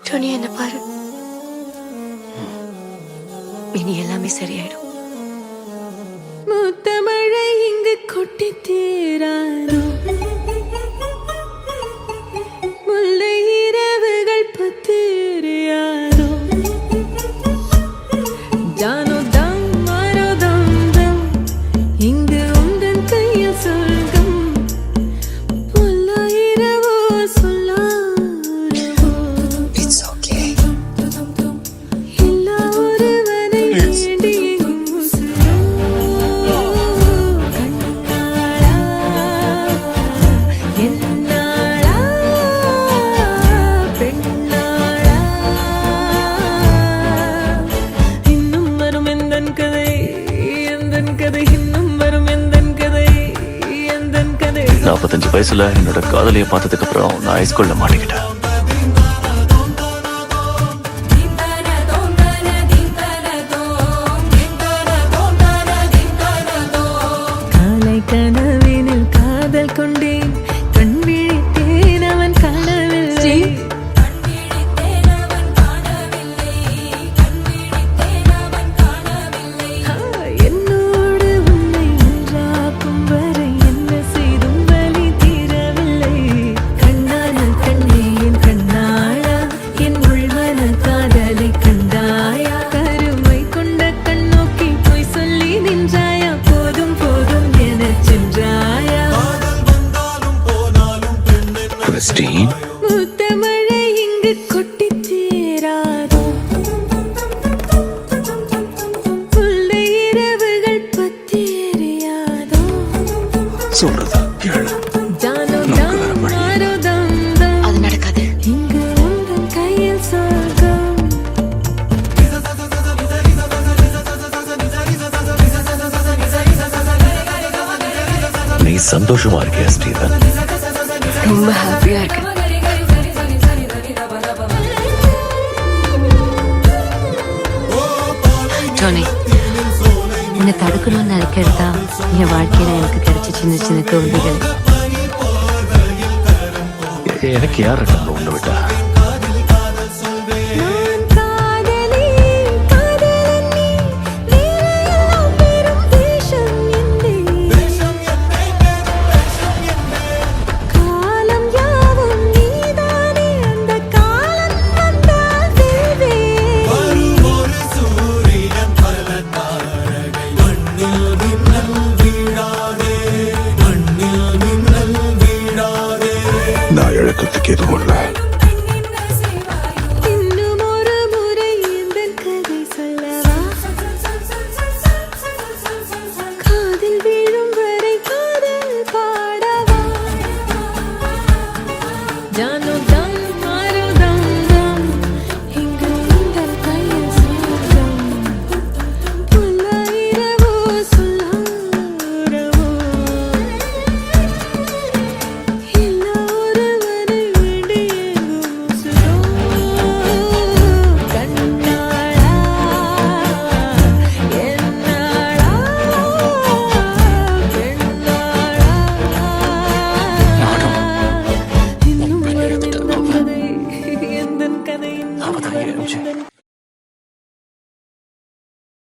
டோனி, என்ன பாரு. இனி எல்லாமே சரியாயிடும். முத்தமழை இங்கு கொட்டி தீராதோ, முல்லை இரவுகள் பத்திரியாதோ, ஜானோ தம் மாரோ தம் தம், இங்கு உந்தன் கையில் சொர்க்கம். முல்லை இரவோ சொல்லாரவோ, It's okay. எல்லா ஒருவனை வேண்டி எங்கும் உசுரோ. கண்ணாளா என்னாளா பெண்ணாளா, இன்னும் வரும் எந்தன் கதை, எந்தன் கதை, இன்னும் வரும் எந்தன் கதை, எந்தன் கதை. 45 வயசுல என்னோட காதலியை பார்த்ததுக்கு அப்புறம் நான் ஹைஸ்கூல்ல மாட்டிக்கிட்டேன். காலை கனவினில் காதல் கொண்டேன், கண் விழித்தேன் அவன் காணவில்லை. என்னோடு உன்னை ஒன்றாக்கும் வரை என்ன செய்தும் வலி தீரவில்லை. கண்ணான கண்ணே என் கண்ணாளா, என் உள்மன காதலை கண்டாயா? கருமை கொண்ட கண்ணோக்கி போய் சொல்லி நின்றாயா? போதும் போதும் எனச் சென்றாயா? கிறிஸ்டின், முத்தமழை இங்கு கொட்டி தீராதோ, முல்லை இரவுகள் பத்தி எரியாதோ, சொல்றதா கேளு. ஜானோ தம் மாரோ தம் தம், அது நடக்காது. இங்கு உந்தன் கையில் சொர்க்கம். நீ சந்தோஷமா இருக்கியா ஸ்டீவன்? ரொம்ப ஹாப்பியா இருக்கு. டோனி, உன்னை தடுக்கணும்னு நினைக்கிறதா என் வாழ்க்கையில எனக்கு கிடைச்ச சின்ன சின்ன தோல்விகள். எனக்கு யார் இருக்காங்க உன்னை விட்டா?